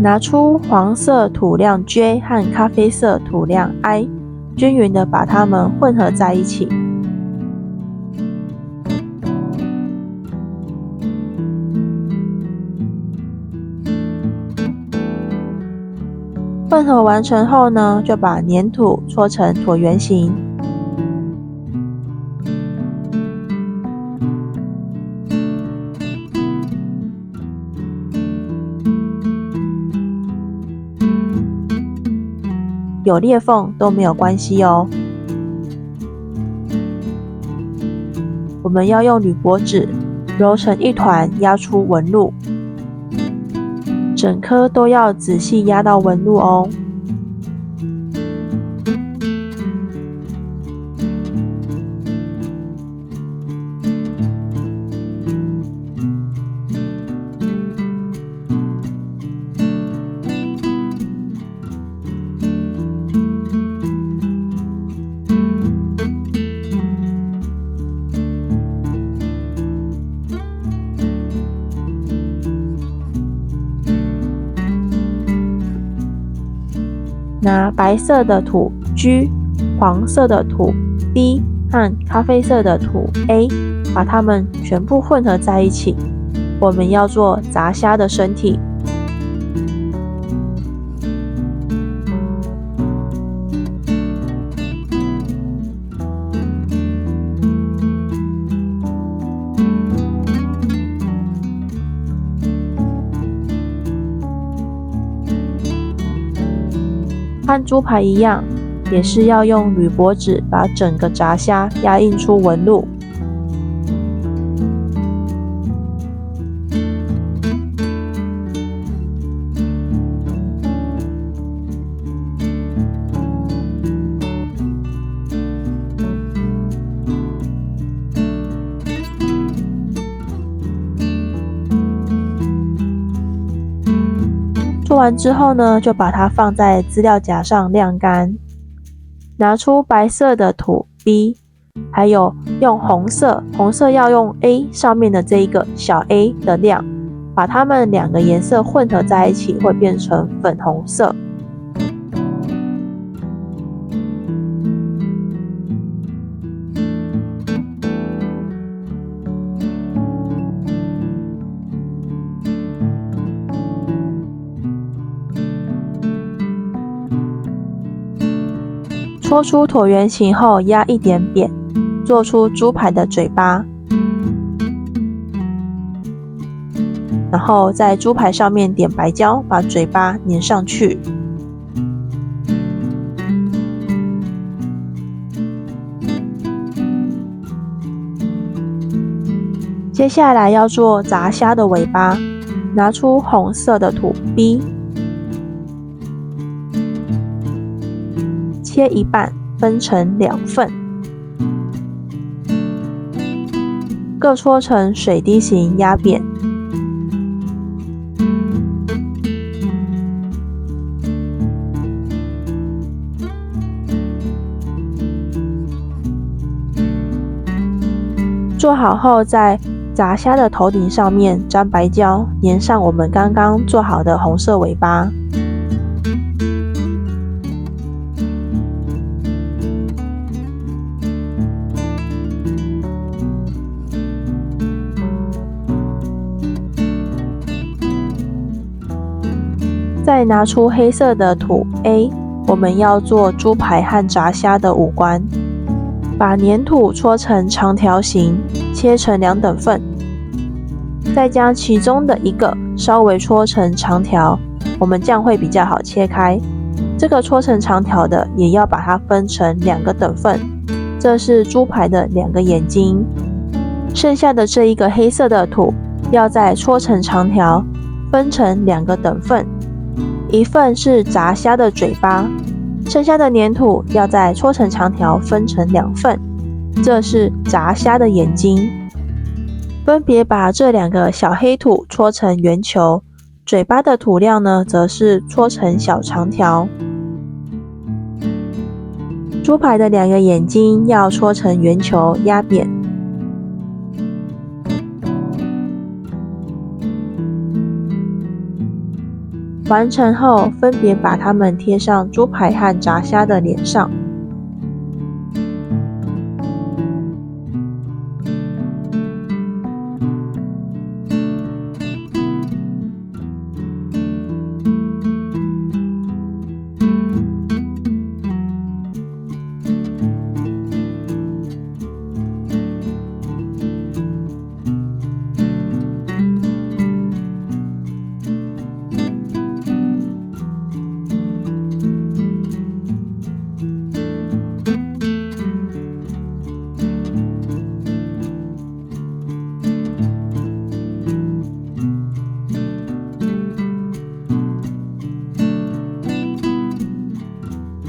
拿出黄色土量 J 和咖啡色土量 I， 均匀的把它们混合在一起。混合完成后呢，就把粘土搓成椭圆形。有裂缝都没有关系哦。我们要用铝箔纸揉成一团，压出纹路。整颗都要仔细压到纹路哦。拿白色的土 G、黄色的土 B 和咖啡色的土 A， 把它们全部混合在一起。我们要做炸虾的身体。和猪排一样，也是要用铝箔纸把整个炸虾压印出纹路。做完之后呢，就把它放在资料夹上晾干。拿出白色的土 B， 还有用红色要用 A 上面的这一个小 A 的量，把它们两个颜色混合在一起，会变成粉红色。搓出椭圆形后，压一点扁，做出猪排的嘴巴，然后在猪排上面点白胶，把嘴巴粘上去。接下来要做炸虾的尾巴，拿出红色的土 B，切一半，分成2份，各搓成水滴形压扁。做好后，在炸虾的头顶上面沾白胶，粘上我们刚刚做好的红色尾巴。再拿出黑色的土 A， 我们要做猪排和炸虾的五官。把粘土搓成长条形，切成2等份，再将其中的一个稍微搓成长条，我们这样会比较好切开。这个搓成长条的也要把它分成2个等份，这是猪排的2个眼睛。剩下的这一个黑色的土要再搓成长条，分成2个等份，一份是炸虾的嘴巴，剩下的粘土要再搓成长条，分成2份，这是炸虾的眼睛。分别把这2个小黑土搓成圆球，嘴巴的土料呢，则是搓成小长条。猪排的2个眼睛要搓成圆球，压扁。完成后，分别把它们贴上猪排和炸虾的脸上。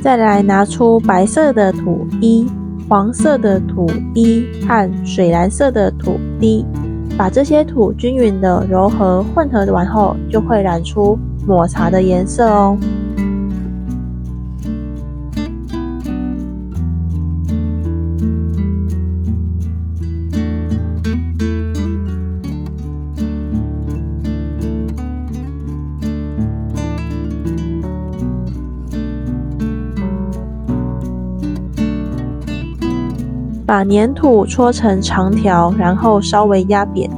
再来拿出白色的土1、黄色的土1和水蓝色的土D，把这些土均匀的揉合混合完后，就会染出抹茶的颜色哦。把粘土搓成长条，然后稍微压扁。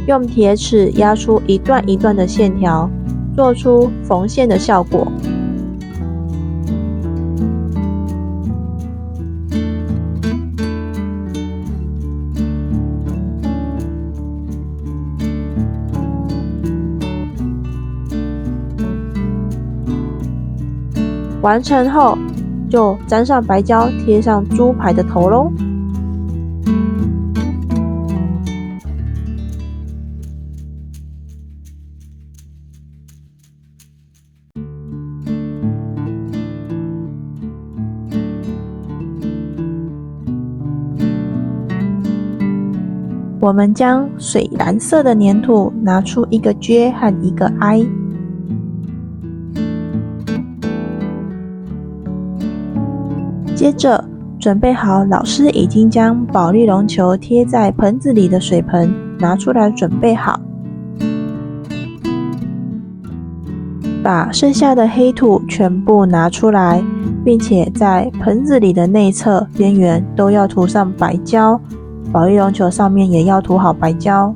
用铁尺压出一段一段的线条，做出缝线的效果。完成后，就沾上白胶，贴上猪排的头咯。我们将水蓝色的粘土拿出一个 J 和一个 I。接着，准备好老师已经将保丽龙球贴在盆子里的水盆拿出来准备好，把剩下的黑土全部拿出来，并且在盆子里的内侧边缘都要涂上白胶，保丽龙球上面也要涂好白胶。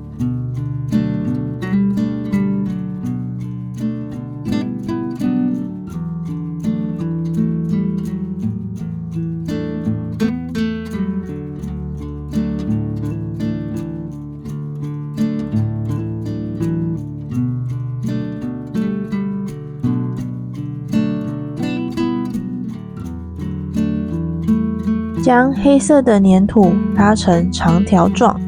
将黑色的粘土拉成长条状，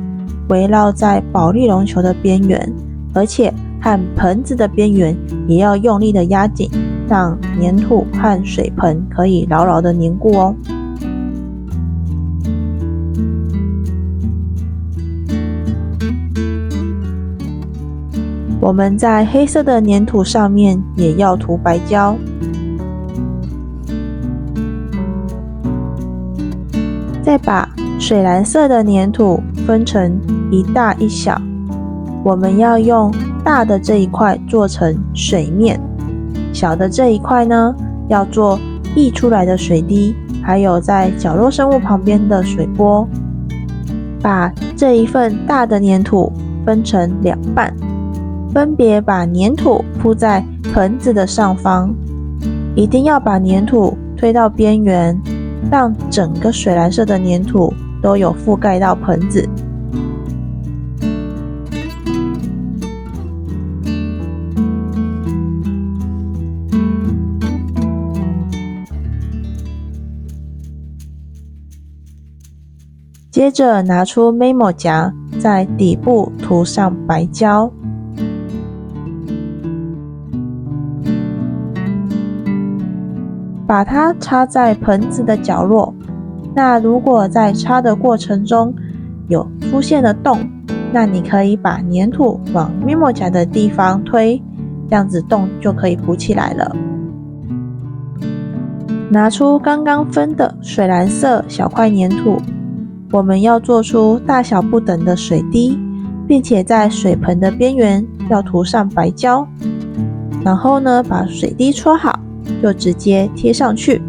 围绕在保丽龙球的边缘，而且和盆子的边缘也要用力的压紧，让粘土和水盆可以牢牢的粘固哦。我们在黑色的粘土上面也要涂白胶。再把水蓝色的粘土分成一大一小，我们要用大的这一块做成水面，小的这一块呢，要做溢出来的水滴，还有在角落生物旁边的水波。把这一份大的粘土分成2半，分别把粘土铺在盆子的上方，一定要把粘土推到边缘，让整个水蓝色的粘土都有覆盖到盆子。接着拿出 Memo 夹，在底部涂上白胶。把它插在盆子的角落，那如果在插的过程中有出现了洞，那你可以把粘土往 Memo 夹的地方推，这样子洞就可以补起来了。拿出刚刚分的水蓝色小块粘土，我们要做出大小不等的水滴，并且在水盆的边缘要涂上白胶。然后呢，把水滴搓好，就直接贴上去。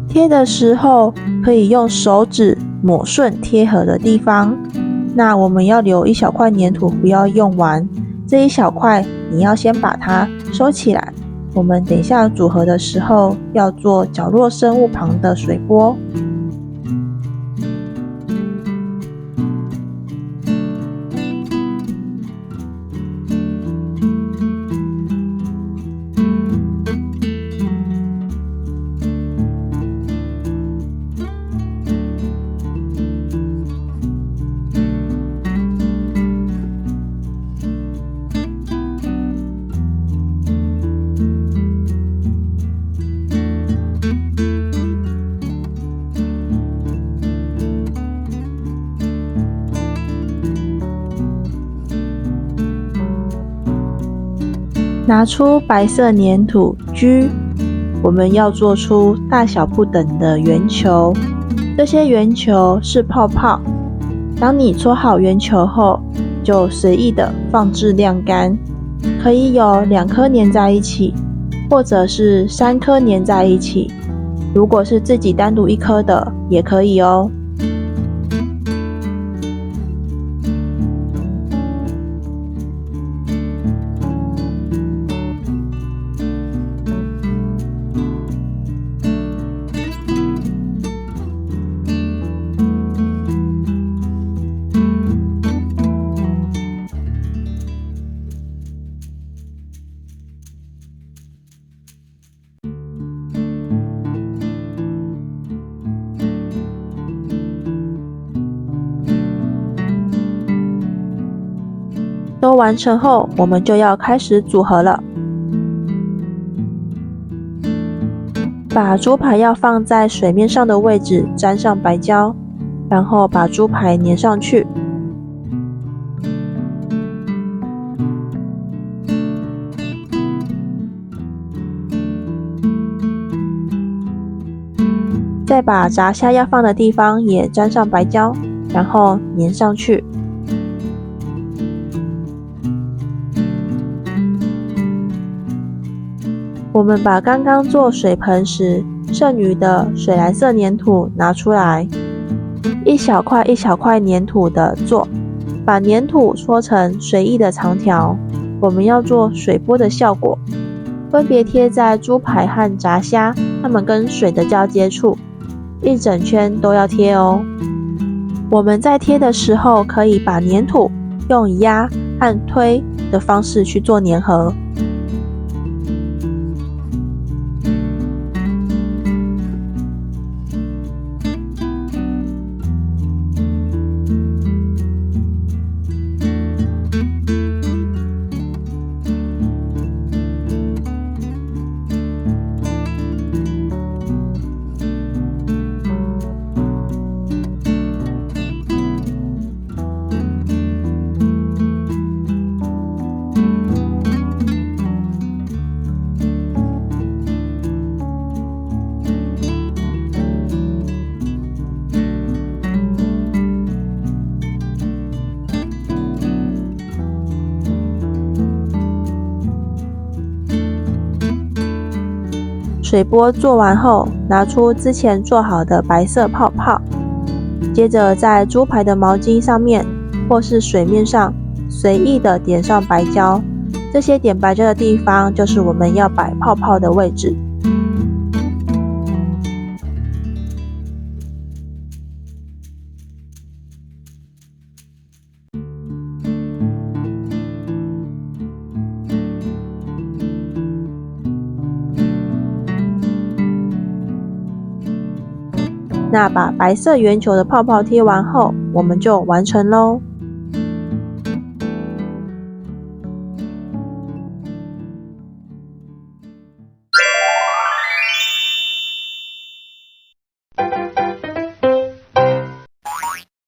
贴的时候可以用手指抹顺贴合的地方。那我们要留一小块粘土，不要用完。这一小块你要先把它收起来。我们等一下组合的时候要做角落生物旁的水波。拿出白色粘土 G， 我们要做出大小不等的圆球。这些圆球是泡泡。当你搓好圆球后，就随意的放置晾干，可以有2颗粘在一起，或者是3颗粘在一起。如果是自己单独1颗的，也可以哦。都完成后，我们就要开始组合了。把猪排要放在水面上的位置沾上白胶，然后把猪排粘上去。再把炸虾要放的地方也沾上白胶，然后粘上去。我们把刚刚做水盆时剩余的水蓝色粘土拿出来，一小块一小块粘土的做，把粘土搓成随意的长条。我们要做水波的效果，分别贴在猪排和炸虾它们跟水的交接处，一整圈都要贴哦。我们在贴的时候，可以把粘土用压和推的方式去做粘合。水波做完后，拿出之前做好的白色泡泡，接着在猪排的毛巾上面或是水面上随意的点上白胶，这些点白胶的地方就是我们要摆泡泡的位置。那把白色圆球的泡泡贴完后，我们就完成咯。